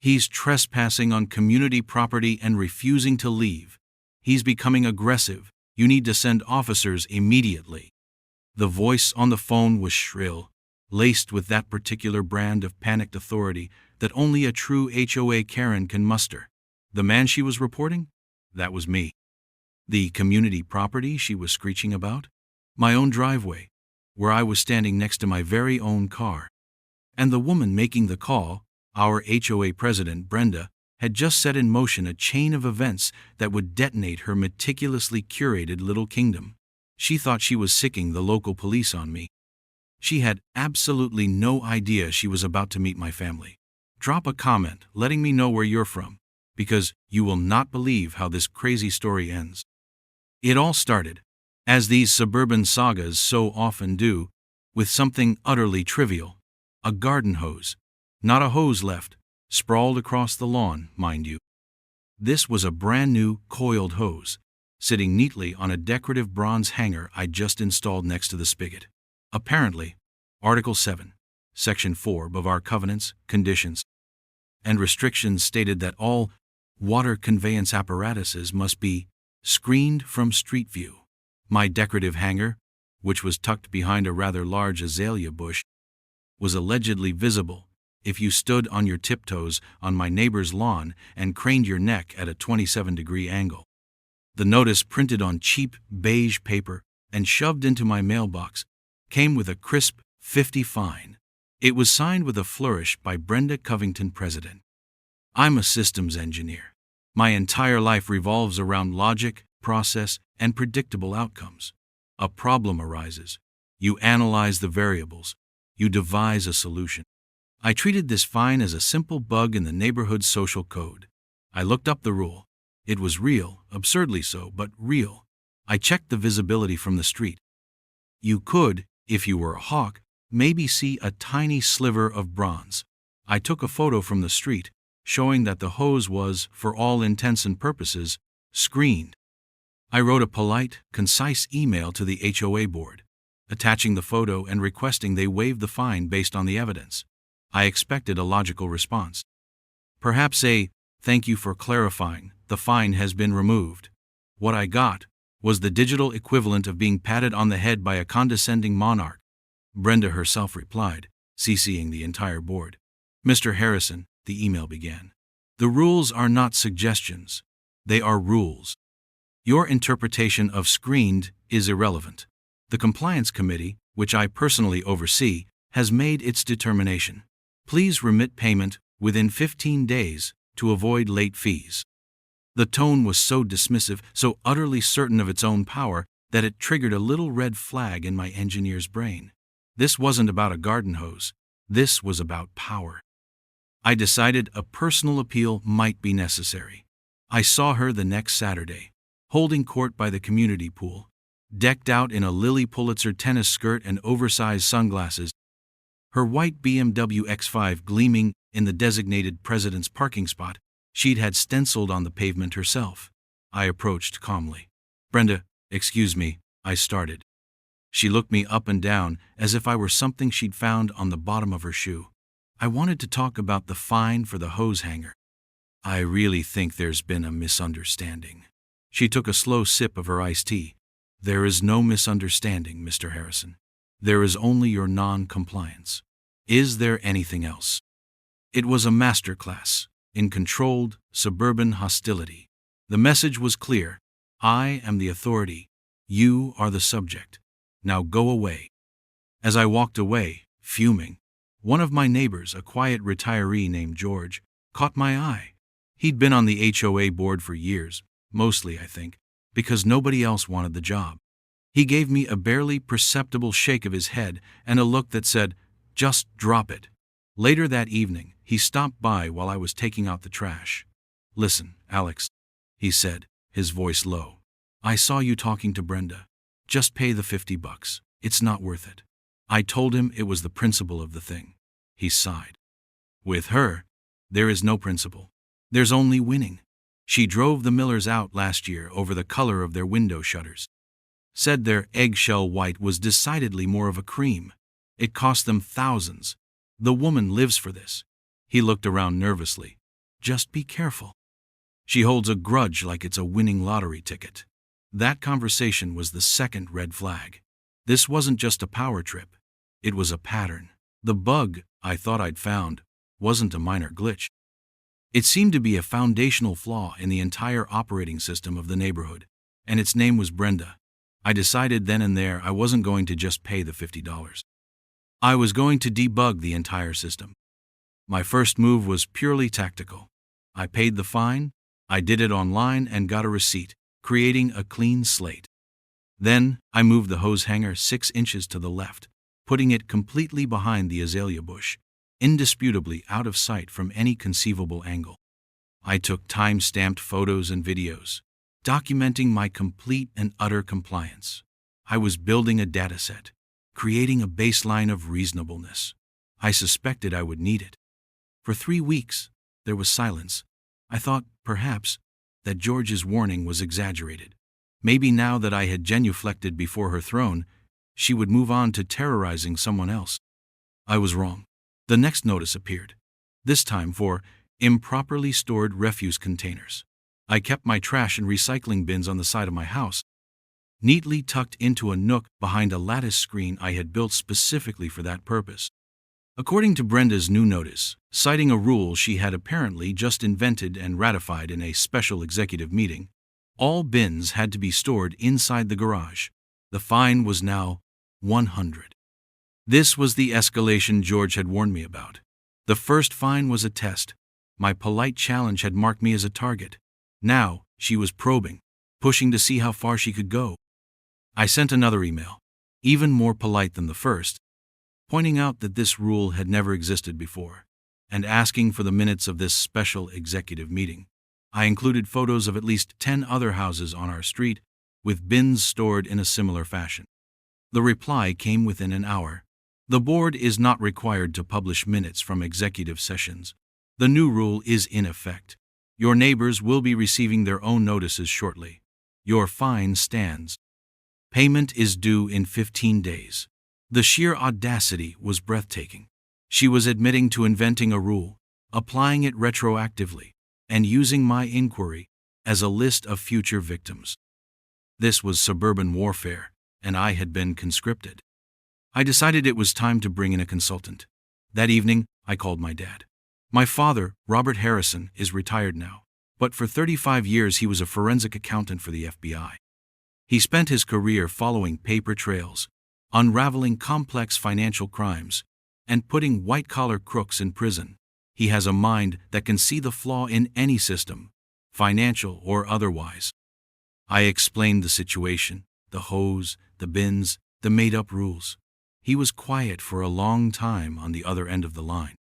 He's trespassing on community property and refusing to leave. He's becoming aggressive. You need to send officers immediately." The voice on the phone was shrill, laced with that particular brand of panicked authority that only a true HOA Karen can muster. The man she was reporting? That was me. The community property she was screeching about? My own driveway, where I was standing next to my very own car. And the woman making the call, our HOA president, Brenda, had just set in motion a chain of events that would detonate her meticulously curated little kingdom. She thought she was sicking the local police on me. She had absolutely no idea she was about to meet my family. Drop a comment letting me know where you're from, because you will not believe how this crazy story ends. It all started, as these suburban sagas so often do, with something utterly trivial. A garden hose. Not a hose left, sprawled across the lawn, mind you. This was a brand new, coiled hose, sitting neatly on a decorative bronze hanger I'd just installed next to the spigot. Apparently, Article 7, Section 4 of our covenants, conditions, and restrictions stated that all water conveyance apparatuses must be screened from street view. My decorative hanger, which was tucked behind a rather large azalea bush, was allegedly visible if you stood on your tiptoes on my neighbor's lawn and craned your neck at a 27-degree angle. The notice, printed on cheap beige paper and shoved into my mailbox, came with a crisp 50 fine. It was signed with a flourish by Brenda Covington, President. I'm a systems engineer. My entire life revolves around logic, process, and predictable outcomes. A problem arises. You analyze the variables. You devise a solution. I treated this fine as a simple bug in the neighborhood social code. I looked up the rule. It was real, absurdly so, but real. I checked the visibility from the street. You could, if you were a hawk, maybe see a tiny sliver of bronze. I took a photo from the street, showing that the hose was, for all intents and purposes, screened. I wrote a polite, concise email to the HOA board, attaching the photo and requesting they waive the fine based on the evidence. I expected a logical response. Perhaps a, "Thank you for clarifying, the fine has been removed." What I got was the digital equivalent of being patted on the head by a condescending monarch. Brenda herself replied, CCing the entire board. "Mr. Harrison," the email began, "the rules are not suggestions. They are rules. Your interpretation of screened is irrelevant. The Compliance Committee, which I personally oversee, has made its determination. Please remit payment within 15 days to avoid late fees." The tone was so dismissive, so utterly certain of its own power, that it triggered a little red flag in my engineer's brain. This wasn't about a garden hose. This was about power. I decided a personal appeal might be necessary. I saw her the next Saturday, holding court by the community pool, decked out in a Lily Pulitzer tennis skirt and oversized sunglasses, her white BMW X5 gleaming in the designated president's parking spot she'd had stenciled on the pavement herself. I approached calmly. "Brenda, excuse me," I started. She looked me up and down as if I were something she'd found on the bottom of her shoe. "I wanted to talk about the fine for the hose hanger." "I really think there's been a misunderstanding." She took a slow sip of her iced tea. "There is no misunderstanding, Mr. Harrison. There is only your non-compliance. Is there anything else?" It was a masterclass in controlled, suburban hostility. The message was clear. I am the authority. You are the subject. Now go away. As I walked away, fuming, one of my neighbors, a quiet retiree named George, caught my eye. He'd been on the HOA board for years, mostly, I think, because nobody else wanted the job. He gave me a barely perceptible shake of his head and a look that said, "Just drop it." Later that evening, he stopped by while I was taking out the trash. "Listen, Alex," he said, his voice low. "I saw you talking to Brenda. Just pay the $50. It's not worth it." I told him it was the principle of the thing. He sighed. "With her, there is no principle. There's only winning. She drove the Millers out last year over the color of their window shutters. Said their eggshell white was decidedly more of a cream. It cost them thousands. The woman lives for this." He looked around nervously, Just be careful. She holds a grudge like it's a winning lottery ticket. That conversation was the second red flag. This wasn't just a power trip. It was a pattern. The bug I thought I'd found wasn't a minor glitch. It seemed to be a foundational flaw in the entire operating system of the neighborhood, and its name was Brenda. I decided then and there I wasn't going to just pay the $50. I was going to debug the entire system. My first move was purely tactical. I paid the fine, I did it online and got a receipt, creating a clean slate. Then I moved the hose hanger 6 inches to the left, putting it completely behind the azalea bush, indisputably out of sight from any conceivable angle. I took time-stamped photos and videos, documenting my complete and utter compliance. I was building a dataset, creating a baseline of reasonableness. I suspected I would need it. For 3 weeks, there was silence. I thought, perhaps, that George's warning was exaggerated. Maybe now that I had genuflected before her throne, she would move on to terrorizing someone else. I was wrong. The next notice appeared, this time for improperly stored refuse containers. I kept my trash and recycling bins on the side of my house, neatly tucked into a nook behind a lattice screen I had built specifically for that purpose. According to Brenda's new notice, citing a rule she had apparently just invented and ratified in a special executive meeting, all bins had to be stored inside the garage. The fine was now $100. This was the escalation George had warned me about. The first fine was a test. My polite challenge had marked me as a target. Now, she was probing, pushing to see how far she could go. I sent another email, even more polite than the first, pointing out that this rule had never existed before, and asking for the minutes of this special executive meeting. I included photos of at least 10 other houses on our street, with bins stored in a similar fashion. The reply came within an hour. The board is not required to publish minutes from executive sessions. The new rule is in effect. Your neighbors will be receiving their own notices shortly. Your fine stands. Payment is due in 15 days. The sheer audacity was breathtaking. She was admitting to inventing a rule, applying it retroactively, and using my inquiry as a list of future victims. This was suburban warfare, and I had been conscripted. I decided it was time to bring in a consultant. That evening, I called my dad. My father, Robert Harrison, is retired now, but for 35 years he was a forensic accountant for the FBI. He spent his career following paper trails, unraveling complex financial crimes, and putting white-collar crooks in prison. He has a mind that can see the flaw in any system, financial or otherwise. I explained the situation, the hose, the bins, the made-up rules. He was quiet for a long time on the other end of the line.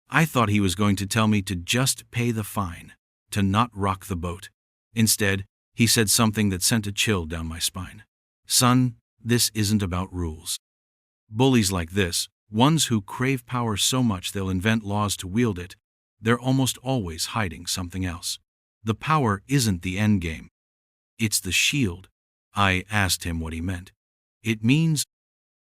I thought he was going to tell me to just pay the fine, to not rock the boat. Instead, he said something that sent a chill down my spine. Son, this isn't about rules. Bullies like this, ones who crave power so much they'll invent laws to wield it, they're almost always hiding something else. The power isn't the end game. It's the shield. I asked him what he meant. It means,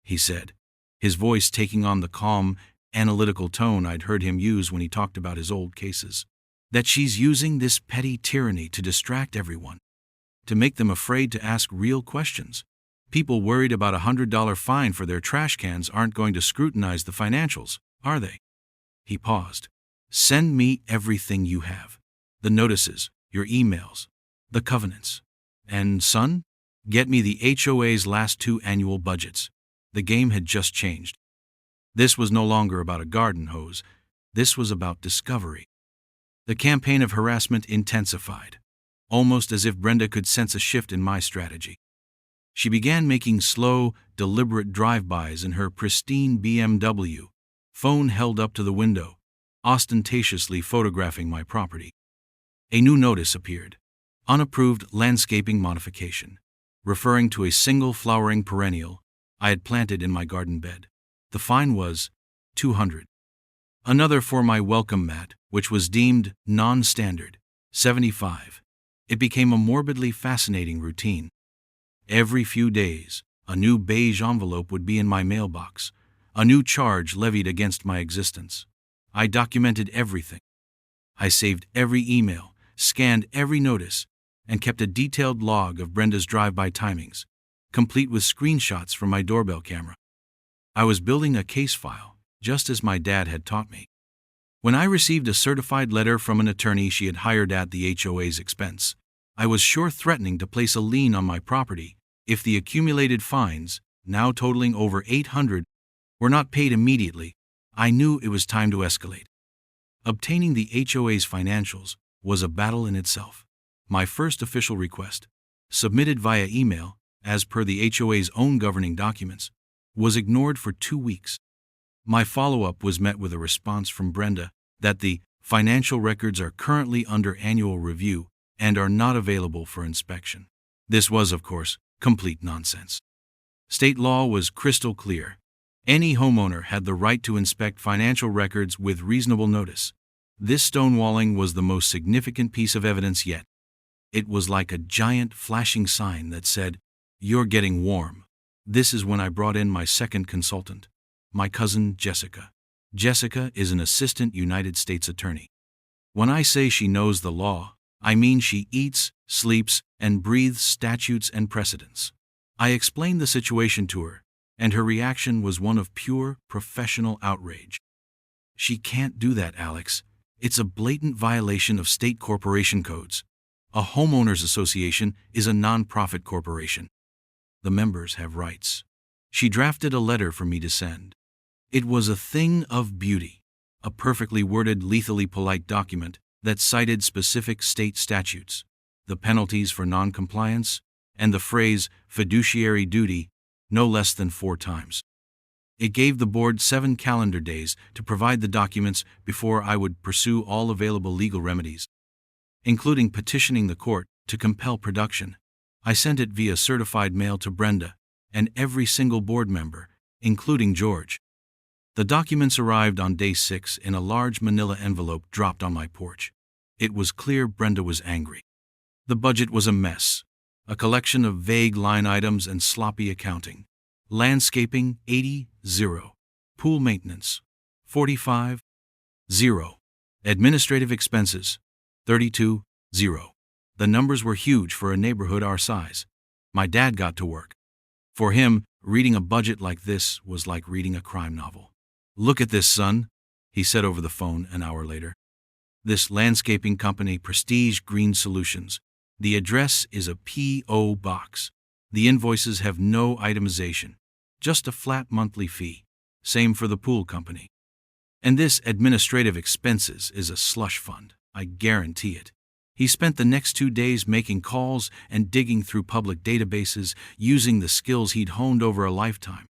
he said, his voice taking on the calm, analytical tone I'd heard him use when he talked about his old cases, that she's using this petty tyranny to distract everyone, to make them afraid to ask real questions. People worried about a $100 fine for their trash cans aren't going to scrutinize the financials, are they? He paused. Send me everything you have. The notices, your emails, the covenants. And son, get me the HOA's last 2 annual budgets. The game had just changed. This was no longer about a garden hose. This was about discovery. The campaign of harassment intensified, almost as if Brenda could sense a shift in my strategy. She began making slow, deliberate drive-bys in her pristine BMW, phone held up to the window, ostentatiously photographing my property. A new notice appeared. Unapproved landscaping modification, referring to a single flowering perennial I had planted in my garden bed. The fine was $200. Another for my welcome mat, which was deemed non-standard, $75. It became a morbidly fascinating routine. Every few days, a new beige envelope would be in my mailbox, a new charge levied against my existence. I documented everything. I saved every email, scanned every notice, and kept a detailed log of Brenda's drive-by timings, complete with screenshots from my doorbell camera. I was building a case file, just as my dad had taught me. When I received a certified letter from an attorney she had hired at the HOA's expense, I was sure threatening to place a lien on my property if the accumulated fines, now totaling over $800, were not paid immediately. I knew it was time to escalate. Obtaining the HOA's financials was a battle in itself. My first official request, submitted via email, as per the HOA's own governing documents, was ignored for 2 weeks. My follow-up was met with a response from Brenda that the financial records are currently under annual review and are not available for inspection. This was, of course, complete nonsense. State law was crystal clear. Any homeowner had the right to inspect financial records with reasonable notice. This stonewalling was the most significant piece of evidence yet. It was like a giant flashing sign that said, "You're getting warm." This is when I brought in my second consultant, my cousin Jessica. Jessica is an assistant United States attorney. When I say she knows the law, I mean she eats, sleeps, and breathes statutes and precedents. I explained the situation to her, and her reaction was one of pure, professional outrage. "She can't do that, Alex. It's a blatant violation of state corporation codes. A homeowners association is a non-profit corporation. The members have rights." She drafted a letter for me to send. It was a thing of beauty, a perfectly worded, lethally polite document that cited specific state statutes, the penalties for non-compliance, and the phrase fiduciary duty no less than 4 times. It gave the board 7 calendar days to provide the documents before I would pursue all available legal remedies, including petitioning the court to compel production. I sent it via certified mail to Brenda and every single board member, including George. The documents arrived on day 6 in a large manila envelope dropped on my porch. It was clear Brenda was angry. The budget was a mess, a collection of vague line items and sloppy accounting. Landscaping, 80,000. Pool maintenance, 45,000. Administrative expenses, 32,000. The numbers were huge for a neighborhood our size. My dad got to work. For him, reading a budget like this was like reading a crime novel. "Look at this, son," he said over the phone an hour later. "This landscaping company, Prestige Green Solutions. The address is a P.O. box. The invoices have no itemization, just a flat monthly fee. Same for the pool company. And this administrative expenses is a slush fund, I guarantee it." He spent the next 2 days making calls and digging through public databases using the skills he'd honed over a lifetime.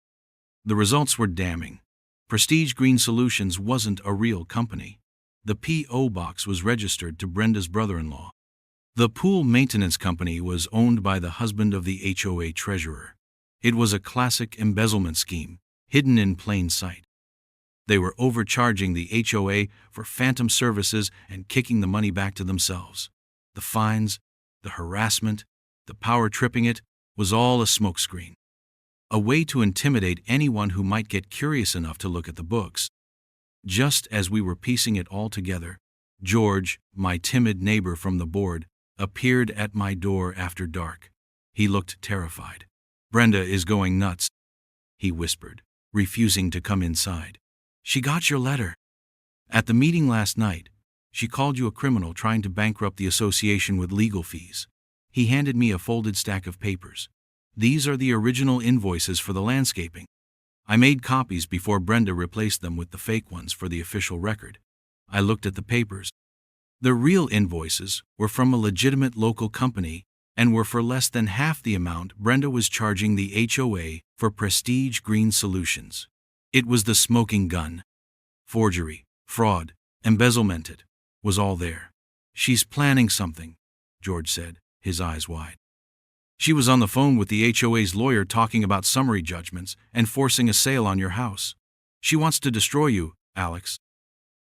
The results were damning. Prestige Green Solutions wasn't a real company. The P.O. box was registered to Brenda's brother-in-law. The pool maintenance company was owned by the husband of the HOA treasurer. It was a classic embezzlement scheme, hidden in plain sight. They were overcharging the HOA for phantom services and kicking the money back to themselves. The fines, the harassment, the power tripping it was all a smokescreen. A way to intimidate anyone who might get curious enough to look at the books. Just as we were piecing it all together, George, my timid neighbor from the board, appeared at my door after dark. He looked terrified. "Brenda is going nuts," he whispered, refusing to come inside. "She got your letter. At the meeting last night, she called you a criminal trying to bankrupt the association with legal fees." He handed me a folded stack of papers. "These are the original invoices for the landscaping. I made copies before Brenda replaced them with the fake ones for the official record." I looked at the papers. The real invoices were from a legitimate local company and were for less than half the amount Brenda was charging the HOA for Prestige Green Solutions. It was the smoking gun. Forgery, fraud, embezzlement, it was all there. "She's planning something," George said, his eyes wide. "She was on the phone with the HOA's lawyer talking about summary judgments and forcing a sale on your house. She wants to destroy you, Alex.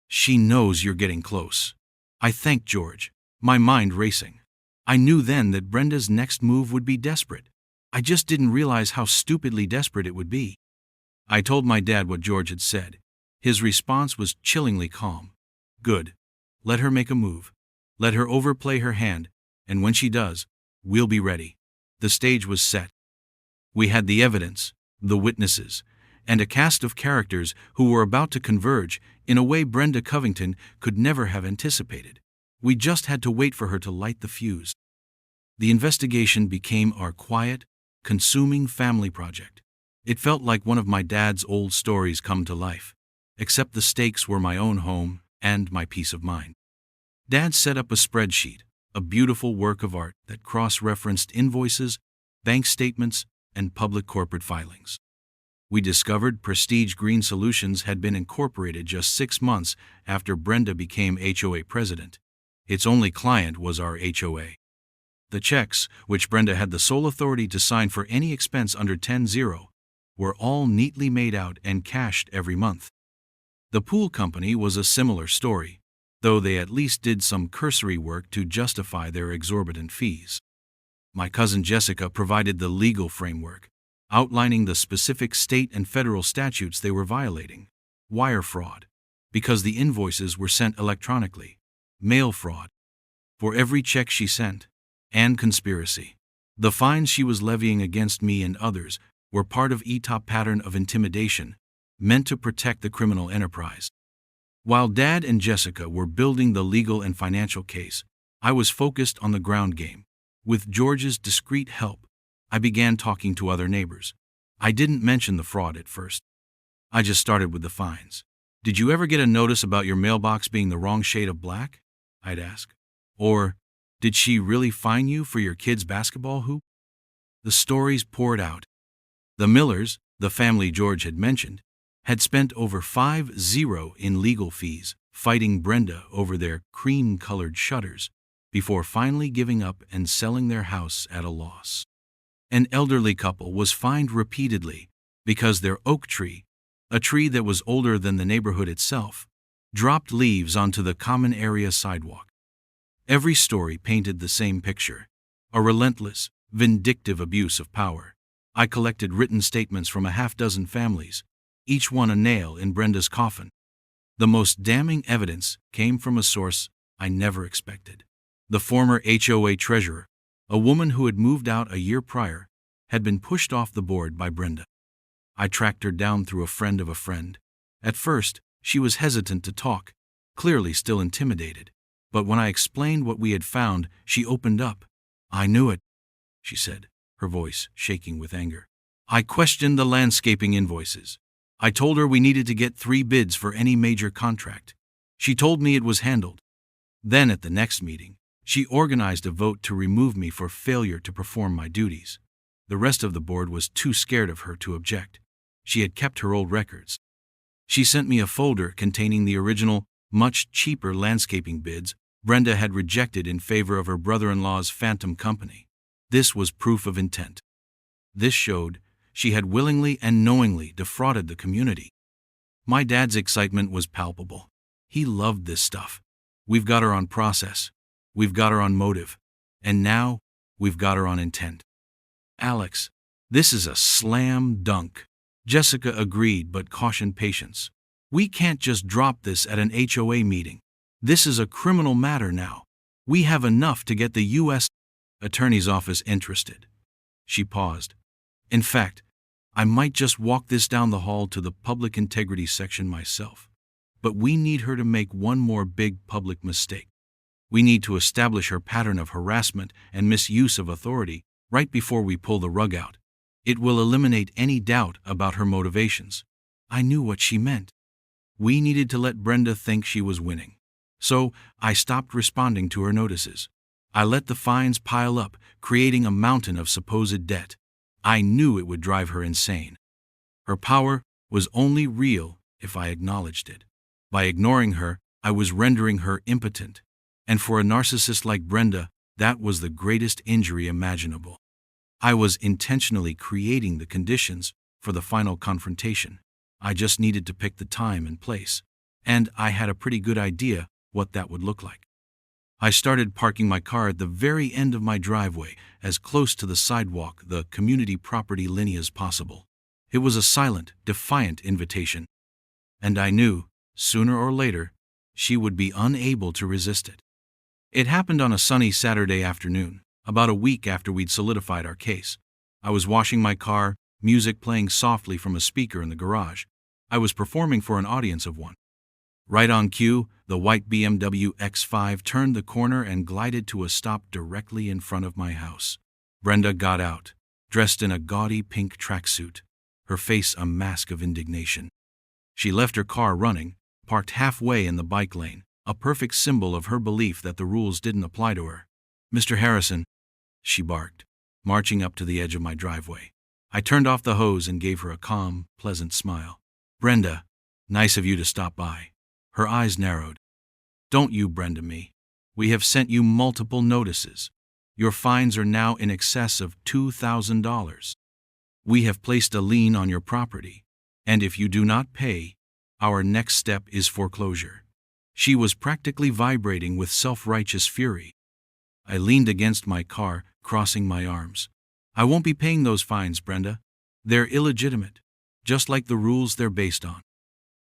She knows you're getting close." I thanked George, my mind racing. I knew then that Brenda's next move would be desperate. I just didn't realize how stupidly desperate it would be. I told my dad what George had said. His response was chillingly calm. "Good. Let her make a move. Let her overplay her hand, and when she does, we'll be ready. The stage was set. We had the evidence, the witnesses, and a cast of characters who were about to converge in a way Brenda Covington could never have anticipated. We just had to wait for her to light the fuse. The investigation became our quiet, consuming family project. It felt like one of my dad's old stories come to life, except the stakes were my own home and my peace of mind. Dad set up a spreadsheet, a beautiful work of art that cross-referenced invoices, bank statements, and public corporate filings. We discovered Prestige Green Solutions had been incorporated just 6 months after Brenda became HOA president. Its only client was our HOA. The checks, which Brenda had the sole authority to sign for any expense under 10-0, were all neatly made out and cashed every month. The pool company was a similar story, though they at least did some cursory work to justify their exorbitant fees. My cousin Jessica provided the legal framework, outlining the specific state and federal statutes they were violating. Wire fraud, because the invoices were sent electronically. Mail fraud, for every check she sent. And conspiracy. The fines she was levying against me and others were part of ETOP pattern of intimidation, meant to protect the criminal enterprise. While Dad and Jessica were building the legal and financial case, I was focused on the ground game. With George's discreet help, I began talking to other neighbors. I didn't mention the fraud at first. I just started with the fines. Did you ever get a notice about your mailbox being the wrong shade of black? I'd ask. Or, did she really fine you for your kid's basketball hoop? The stories poured out. The Millers, the family George had mentioned, had spent over 5-0 in legal fees fighting Brenda over their cream-colored shutters before finally giving up and selling their house at a loss. An elderly couple was fined repeatedly because their oak tree, a tree that was older than the neighborhood itself, dropped leaves onto the common area sidewalk. Every story painted the same picture, a relentless, vindictive abuse of power. I collected written statements from a half-dozen families, each one a nail in Brenda's coffin. The most damning evidence came from a source I never expected. The former HOA treasurer, a woman who had moved out a year prior, had been pushed off the board by Brenda. I tracked her down through a friend of a friend. At first, she was hesitant to talk, clearly still intimidated. But when I explained what we had found, she opened up. "I knew it," she said, her voice shaking with anger. "I questioned the landscaping invoices. I told her we needed to get 3 bids for any major contract. She told me it was handled. Then at the next meeting, she organized a vote to remove me for failure to perform my duties. The rest of the board was too scared of her to object. She had kept her old records. She sent me a folder containing the original, much cheaper landscaping bids Brenda had rejected in favor of her brother-in-law's phantom company. This was proof of intent. This showed she had willingly and knowingly defrauded the community. My dad's excitement was palpable. He loved this stuff. We've got her on process. We've got her on motive. And now, we've got her on intent. "Alex, this is a slam dunk." Jessica agreed but cautioned patience. "We can't just drop this at an HOA meeting. This is a criminal matter now. We have enough to get the U.S. Attorney's Office interested." She paused. "In fact, I might just walk this down the hall to the Public Integrity section myself. But we need her to make one more big public mistake. We need to establish her pattern of harassment and misuse of authority right before we pull the rug out. It will eliminate any doubt about her motivations." I knew what she meant. We needed to let Brenda think she was winning. So I stopped responding to her notices. I let the fines pile up, creating a mountain of supposed debt. I knew it would drive her insane. Her power was only real if I acknowledged it. By ignoring her, I was rendering her impotent. And for a narcissist like Brenda, that was the greatest injury imaginable. I was intentionally creating the conditions for the final confrontation. I just needed to pick the time and place. And I had a pretty good idea what that would look like. I started parking my car at the very end of my driveway, as close to the sidewalk, the community property line as possible. It was a silent, defiant invitation. And I knew, sooner or later, she would be unable to resist it. It happened on a sunny Saturday afternoon, about a week after we'd solidified our case. I was washing my car, music playing softly from a speaker in the garage. I was performing for an audience of one. Right on cue, the white BMW X5 turned the corner and glided to a stop directly in front of my house. Brenda got out, dressed in a gaudy pink tracksuit, her face a mask of indignation. She left her car running, parked halfway in the bike lane, a perfect symbol of her belief that the rules didn't apply to her. "Mr. Harrison," she barked, marching up to the edge of my driveway. I turned off the hose and gave her a calm, pleasant smile. "Brenda, nice of you to stop by." Her eyes narrowed. "Don't you Brenda me. We have sent you multiple notices. Your fines are now in excess of $2,000. We have placed a lien on your property, and if you do not pay, our next step is foreclosure." She was practically vibrating with self-righteous fury. I leaned against my car, crossing my arms. "I won't be paying those fines, Brenda. They're illegitimate, just like the rules they're based on.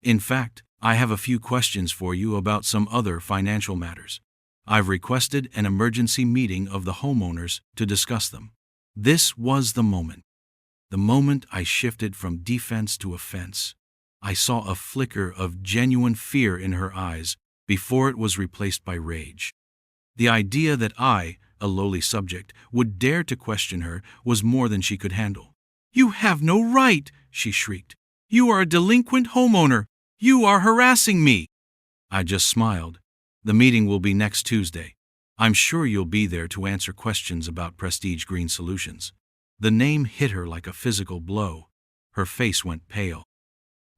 In fact, I have a few questions for you about some other financial matters. I've requested an emergency meeting of the homeowners to discuss them." This was the moment. The moment I shifted from defense to offense. I saw a flicker of genuine fear in her eyes before it was replaced by rage. The idea that I, a lowly subject, would dare to question her was more than she could handle. "You have no right," she shrieked. "You are a delinquent homeowner. You are harassing me." I just smiled. "The meeting will be next Tuesday. I'm sure you'll be there to answer questions about Prestige Green Solutions." The name hit her like a physical blow. Her face went pale.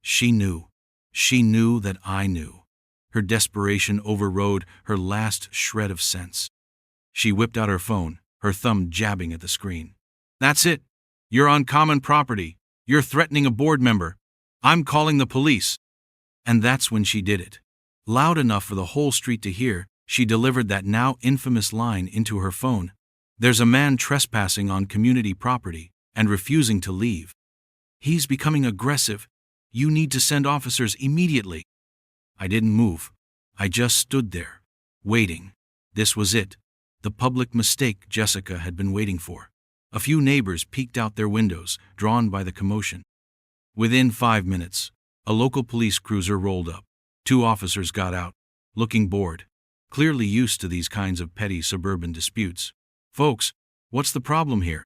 She knew. She knew that I knew. Her desperation overrode her last shred of sense. She whipped out her phone, her thumb jabbing at the screen. "That's it. You're on common property. You're threatening a board member. I'm calling the police." And that's when she did it. Loud enough for the whole street to hear, she delivered that now infamous line into her phone. "There's a man trespassing on community property and refusing to leave. He's becoming aggressive. You need to send officers immediately." I didn't move. I just stood there, waiting. This was it, the public mistake Jessica had been waiting for. A few neighbors peeked out their windows, drawn by the commotion. Within 5 minutes, a local police cruiser rolled up. 2 officers got out, looking bored, clearly used to these kinds of petty suburban disputes. "Folks, what's the problem here?"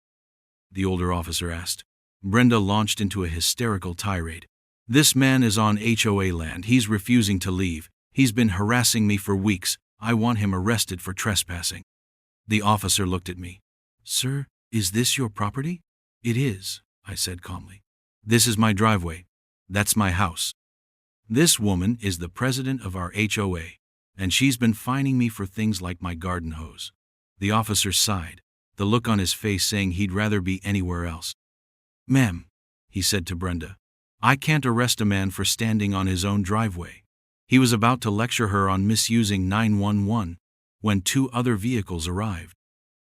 the older officer asked. Brenda launched into a hysterical tirade. "This man is on HOA land. He's refusing to leave. He's been harassing me for weeks. I want him arrested for trespassing." The officer looked at me. "Sir, is this your property?" "It is," I said calmly. "This is my driveway. That's my house. This woman is the president of our HOA, and she's been fining me for things like my garden hose." The officer sighed, the look on his face saying he'd rather be anywhere else. "Ma'am," he said to Brenda, "I can't arrest a man for standing on his own driveway." He was about to lecture her on misusing 911 when 2 other vehicles arrived.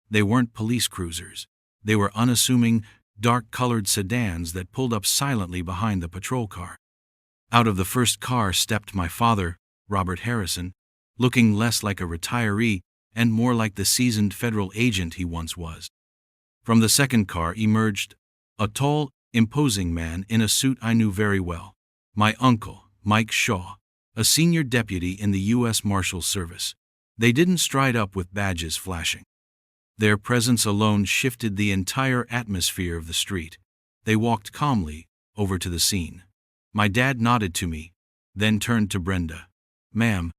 They weren't police cruisers. They were unassuming, dark-colored sedans that pulled up silently behind the patrol car. Out of the first car stepped my father, Robert Harrison, looking less like a retiree and more like the seasoned federal agent he once was. From the second car emerged a tall, imposing man in a suit I knew very well, my uncle, Mike Shaw, a senior deputy in the U.S. Marshals Service. They didn't stride up with badges flashing. Their presence alone shifted the entire atmosphere of the street. They walked calmly over to the scene. My dad nodded to me, then turned to Brenda. "Ma'am,"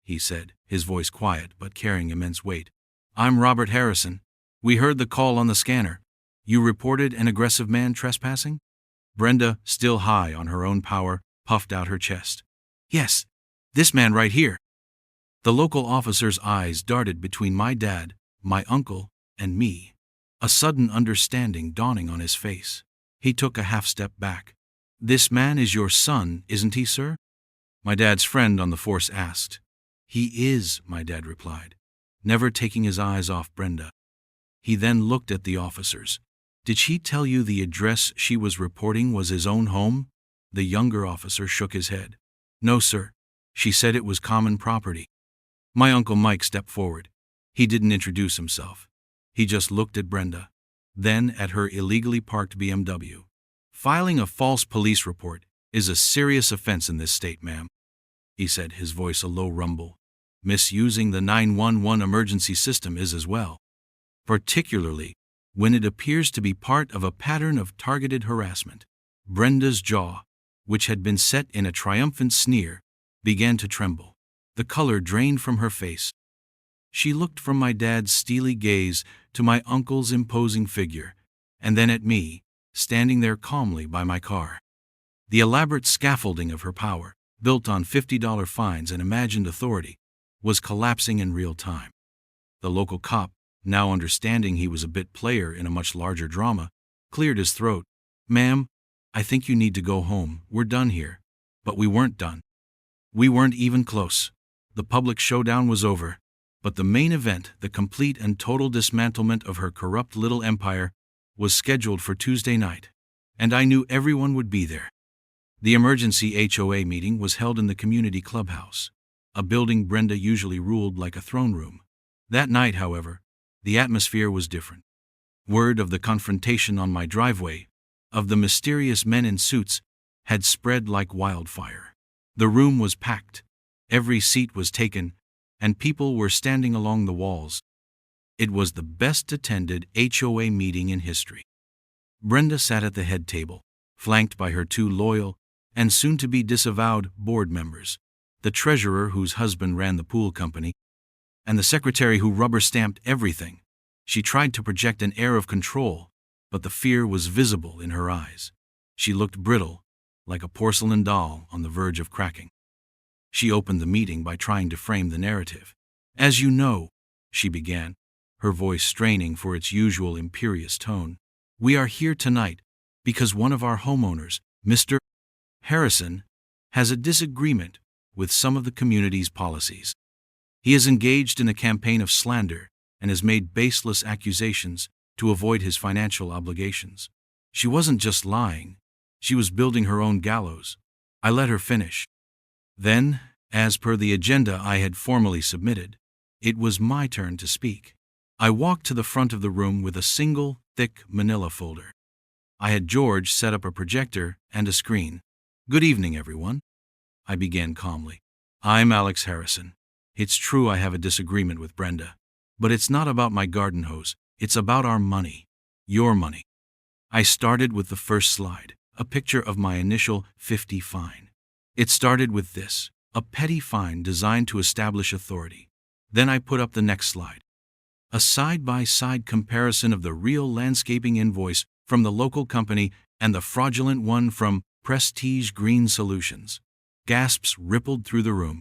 he said, his voice quiet but carrying immense weight. "I'm Robert Harrison. We heard the call on the scanner. You reported an aggressive man trespassing?" Brenda, still high on her own power, puffed out her chest. "Yes, this man right here." The local officer's eyes darted between my dad, my uncle, and me, a sudden understanding dawning on his face. He took a half step back. "This man is your son, isn't he, sir?" my dad's friend on the force asked. "He is," my dad replied, never taking his eyes off Brenda. He then looked at the officers. "Did she tell you the address she was reporting was his own home?" The younger officer shook his head. "No, sir. She said it was common property. My Uncle Mike stepped forward. He didn't introduce himself. He just looked at Brenda, then at her illegally parked BMW. Filing a false police report is a serious offense in this state, ma'am, he said, his voice a low rumble. Misusing the 911 emergency system is as well, particularly when it appears to be part of a pattern of targeted harassment. Brenda's jaw, which had been set in a triumphant sneer, began to tremble. The color drained from her face. She looked from my dad's steely gaze to my uncle's imposing figure, and then at me, standing there calmly by my car. The elaborate scaffolding of her power, built on $50 fines and imagined authority, was collapsing in real time. The local cop, now understanding he was a bit player in a much larger drama, cleared his throat. Ma'am, I think you need to go home. We're done here. But we weren't done. We weren't even close. The public showdown was over. But the main event, the complete and total dismantlement of her corrupt little empire, was scheduled for Tuesday night. And I knew everyone would be there. The emergency HOA meeting was held in the community clubhouse, a building Brenda usually ruled like a throne room. That night, however, the atmosphere was different. Word of the confrontation on my driveway, of the mysterious men in suits, had spread like wildfire. The room was packed, every seat was taken, and people were standing along the walls. It was the best attended HOA meeting in history. Brenda sat at the head table, flanked by her two loyal and soon-to-be disavowed board members, the treasurer whose husband ran the pool company, and the secretary who rubber-stamped everything. She tried to project an air of control, but the fear was visible in her eyes. She looked brittle, like a porcelain doll on the verge of cracking. She opened the meeting by trying to frame the narrative. As you know, she began, her voice straining for its usual imperious tone, we are here tonight because one of our homeowners, Mr. Harrison, has a disagreement with some of the community's policies. He is engaged in a campaign of slander and has made baseless accusations to avoid his financial obligations. She wasn't just lying, she was building her own gallows. I let her finish. Then, as per the agenda I had formally submitted, it was my turn to speak. I walked to the front of the room with a single, thick manila folder. I had George set up a projector and a screen. Good evening, everyone, I began calmly. I'm Alex Harrison. It's true I have a disagreement with Brenda, but it's not about my garden hose, it's about our money. Your money. I started with the first slide, a picture of my initial 50 fine. It started with this, a petty fine designed to establish authority. Then I put up the next slide. A side-by-side comparison of the real landscaping invoice from the local company and the fraudulent one from Prestige Green Solutions. Gasps rippled through the room.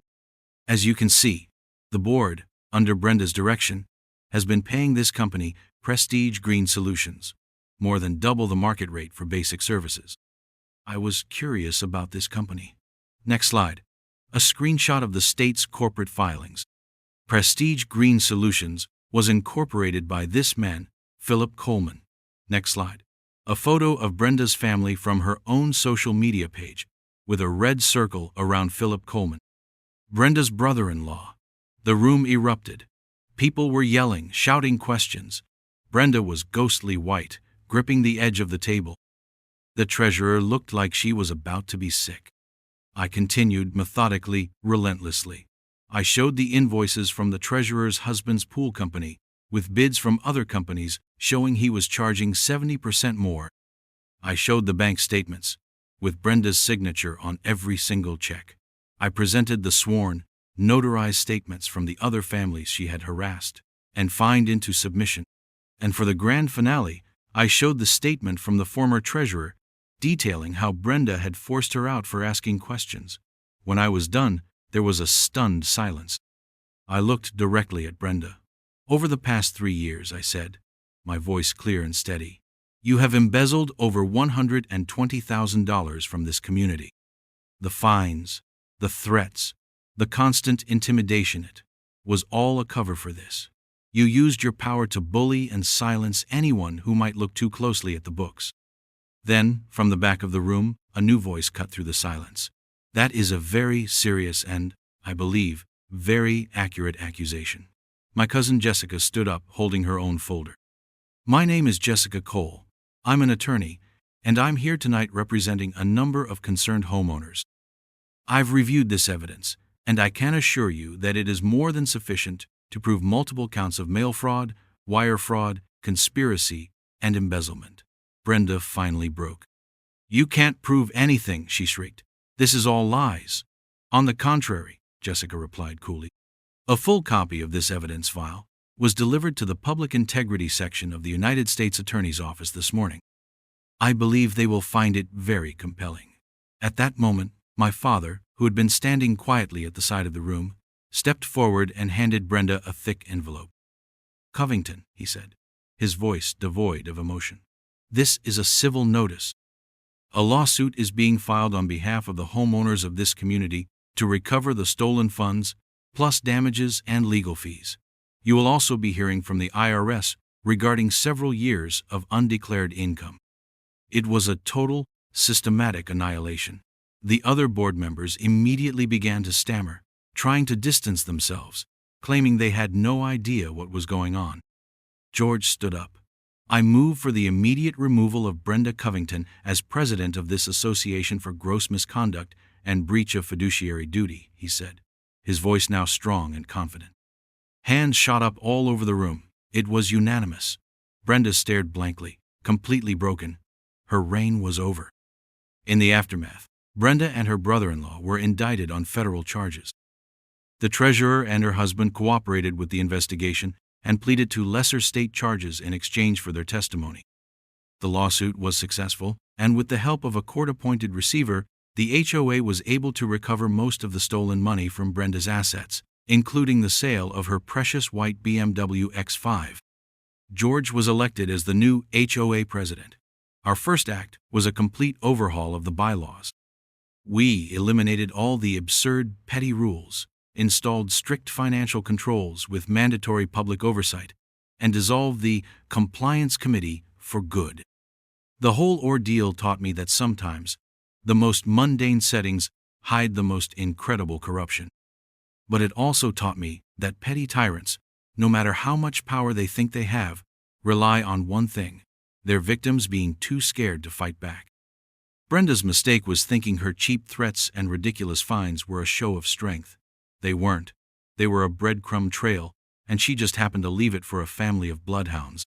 As you can see, the board, under Brenda's direction, has been paying this company, Prestige Green Solutions, more than double the market rate for basic services. I was curious about this company. Next slide. A screenshot of the state's corporate filings. Prestige Green Solutions was incorporated by this man, Philip Coleman. Next slide. A photo of Brenda's family from her own social media page, with a red circle around Philip Coleman. Brenda's brother-in-law. The room erupted. People were yelling, shouting questions. Brenda was ghostly white, gripping the edge of the table. The treasurer looked like she was about to be sick. I continued methodically, relentlessly. I showed the invoices from the treasurer's husband's pool company, with bids from other companies showing he was charging 70% more. I showed the bank statements, with Brenda's signature on every single check. I presented the sworn, notarized statements from the other families she had harassed and fined into submission. And for the grand finale, I showed the statement from the former treasurer, detailing how Brenda had forced her out for asking questions. When I was done, there was a stunned silence. I looked directly at Brenda. Over the past 3 years, I said, my voice clear and steady, you have embezzled over $120,000 from this community. The fines, the threats, the constant intimidation, it was all a cover for this. You used your power to bully and silence anyone who might look too closely at the books. Then, from the back of the room, a new voice cut through the silence. That is a very serious and I believe, very accurate accusation. My cousin Jessica stood up, holding her own folder. My name is Jessica Cole. I'm an attorney, and I'm here tonight representing a number of concerned homeowners. I've reviewed this evidence, and I can assure you that it is more than sufficient to prove multiple counts of mail fraud, wire fraud, conspiracy, and embezzlement. Brenda finally broke. You can't prove anything, she shrieked. This is all lies. On the contrary, Jessica replied coolly. A full copy of this evidence file was delivered to the Public Integrity Section of the United States Attorney's Office this morning. I believe they will find it very compelling. At that moment, my father, who had been standing quietly at the side of the room, stepped forward and handed Brenda a thick envelope. Covington, he said, his voice devoid of emotion. This is a civil notice. A lawsuit is being filed on behalf of the homeowners of this community to recover the stolen funds, plus damages and legal fees. You will also be hearing from the IRS regarding several years of undeclared income. It was a total, systematic annihilation. The other board members immediately began to stammer, trying to distance themselves, claiming they had no idea what was going on. George stood up. I move for the immediate removal of Brenda Covington as president of this association for gross misconduct and breach of fiduciary duty, he said, his voice now strong and confident. Hands shot up all over the room. It was unanimous. Brenda stared blankly, completely broken. Her reign was over. In the aftermath, Brenda and her brother-in-law were indicted on federal charges. The treasurer and her husband cooperated with the investigation and pleaded to lesser state charges in exchange for their testimony. The lawsuit was successful, and with the help of a court-appointed receiver, the HOA was able to recover most of the stolen money from Brenda's assets, including the sale of her precious white BMW X5. George was elected as the new HOA president. Our first act was a complete overhaul of the bylaws. We eliminated all the absurd, petty rules, installed strict financial controls with mandatory public oversight, and dissolved the Compliance Committee for good. The whole ordeal taught me that sometimes the most mundane settings hide the most incredible corruption. But it also taught me that petty tyrants, no matter how much power they think they have, rely on one thing: their victims being too scared to fight back. Brenda's mistake was thinking her cheap threats and ridiculous fines were a show of strength. They weren't. They were a breadcrumb trail, and she just happened to leave it for a family of bloodhounds.